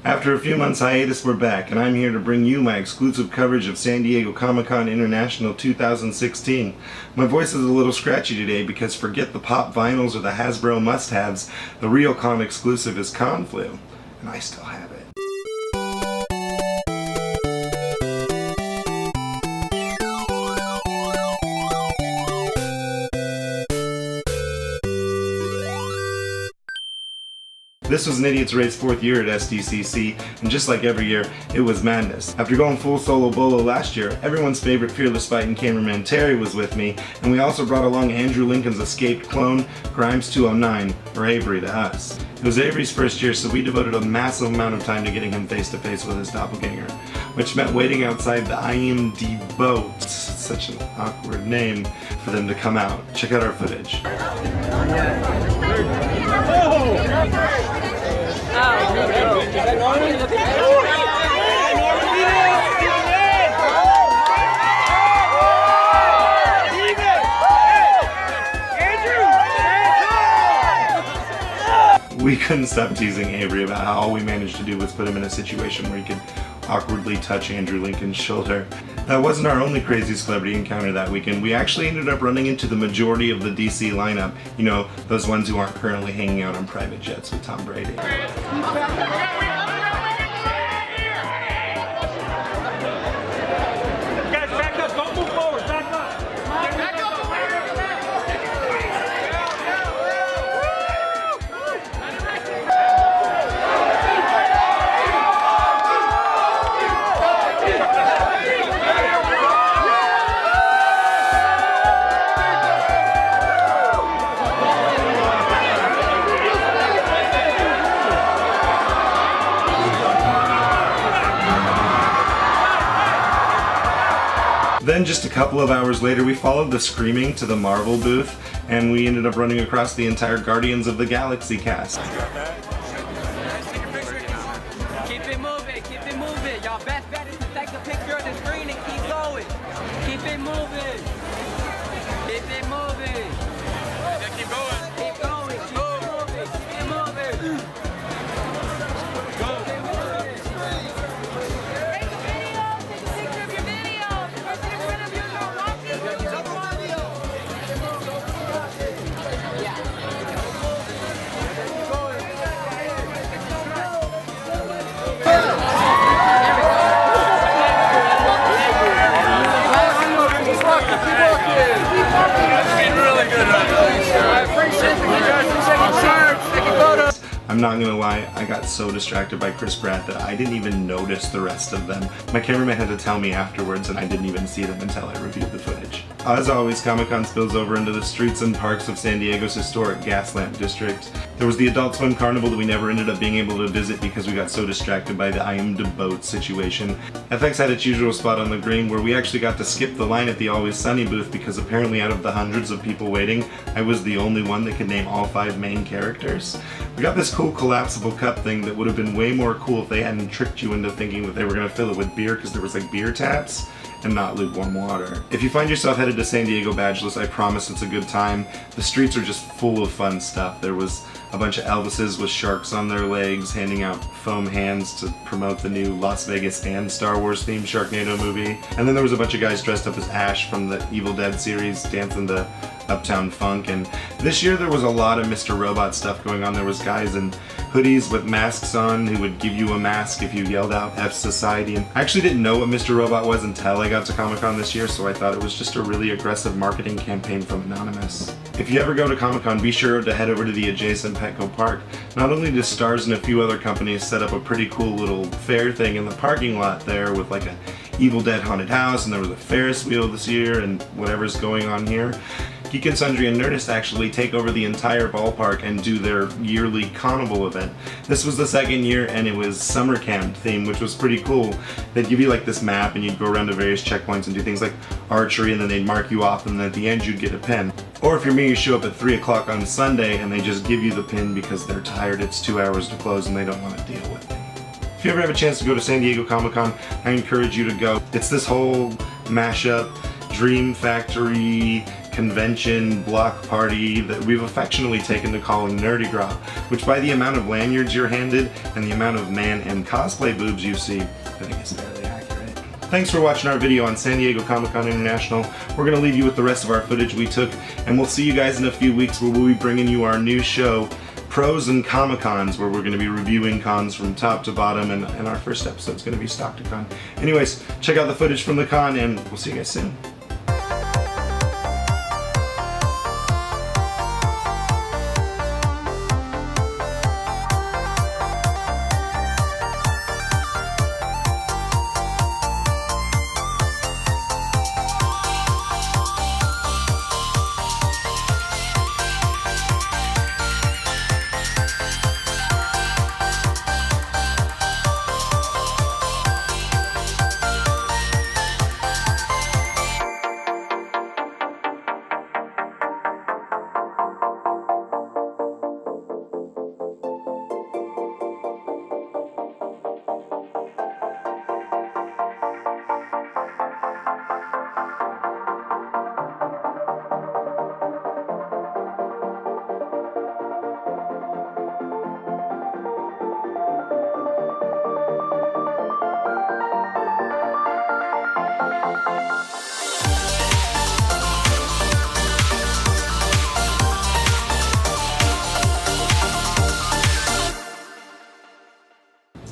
After a few months hiatus, we're back, and I'm here to bring you my exclusive coverage of San Diego Comic-Con International 2016. My voice is a little scratchy today because forget the pop vinyls or the Hasbro must-haves, the real con exclusive is Con Flu, and I still have it. This was an Idiot's Rate's 4th year at SDCC, and just like every year, it was madness. After going full solo bolo last year, everyone's favorite fearless fighting cameraman Terry was with me, and we also brought along Andrew Lincoln's escaped clone, Grimes 209, or Avery to us. It was Avery's first year, so we devoted a massive amount of time to getting him face to face with his doppelganger, which meant waiting outside the IMD boat, such an awkward name, for them to come out. Check out our footage. We couldn't stop teasing Avery about how all we managed to do was put him in a situation where he could awkwardly touch Andrew Lincoln's shoulder. That wasn't our only crazy celebrity encounter that weekend. We actually ended up running into the majority of the DC lineup. You know, those ones who aren't currently hanging out on private jets with Tom Brady. Then just a couple of hours later, we followed the screaming to the Marvel booth, and we ended up running across the entire Guardians of the Galaxy cast. Keep it moving. Y'all best bet is to take a picture of the screen and keep going. Keep it moving. Keep it moving. Keep going. Keep going. Keep moving. Keep moving. I'm not gonna lie, I got so distracted by Chris Pratt that I didn't even notice the rest of them. My cameraman had to tell me afterwards, and I didn't even see them until I reviewed the footage. As always, Comic-Con spills over into the streets and parks of San Diego's historic Gaslamp District. There was the Adult Swim Carnival that we never ended up being able to visit because we got so distracted by the I am the boat situation. FX had its usual spot on the green where we actually got to skip the line at the Always Sunny booth because apparently out of the hundreds of people waiting, I was the only one that could name all 5 main characters. We got this cool collapsible cup thing that would have been way more cool if they hadn't tricked you into thinking that they were going to fill it with beer because there was like beer taps and not lukewarm water. If you find yourself headed to San Diego badgeless, I promise it's a good time. The streets are just full of fun stuff. There was a bunch of Elvises with sharks on their legs handing out foam hands to promote the new Las Vegas and Star Wars themed Sharknado movie. And then there was a bunch of guys dressed up as Ash from the Evil Dead series dancing to Uptown Funk. And this year there was a lot of Mr. Robot stuff going on. There was guys in hoodies with masks on who would give you a mask if you yelled out F Society. And I actually didn't know what Mr. Robot was until I got to Comic-Con this year, so I thought it was just a really aggressive marketing campaign from Anonymous. If you ever go to Comic-Con, be sure to head over to the adjacent Petco Park. Not only does Stars and a few other companies set up a pretty cool little fair thing in the parking lot there with like a Evil Dead haunted house, and there was a Ferris wheel this year and whatever's going on here. Geek and Sundry and Nerdist actually take over the entire ballpark and do their yearly carnival event. This was the 2nd year and it was summer camp theme, which was pretty cool. They'd give you like this map and you'd go around to various checkpoints and do things like archery, and then they'd mark you off, and then at the end you'd get a pin. Or if you're me, you show up at 3 o'clock on Sunday and they just give you the pin because they're tired, it's 2 hours to close and they don't want to deal with it. If you ever have a chance to go to San Diego Comic-Con, I encourage you to go. It's this whole mashup, Dream Factory, convention, block party that we've affectionately taken to calling Nerdy Gras, which by the amount of lanyards you're handed and the amount of man and cosplay boobs you see, I think is fairly accurate. Thanks for watching our video on San Diego Comic-Con International. We're going to leave you with the rest of our footage we took, and we'll see you guys in a few weeks where we'll be bringing you our new show, Pros and Comic-Cons, where we're going to be reviewing cons from top to bottom, and our first episode is going to be Stock-to-Con. Anyways, check out the footage from the con, and we'll see you guys soon.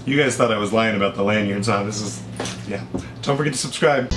You guys thought I was lying about the lanyards, huh? This is, yeah. Don't forget to subscribe.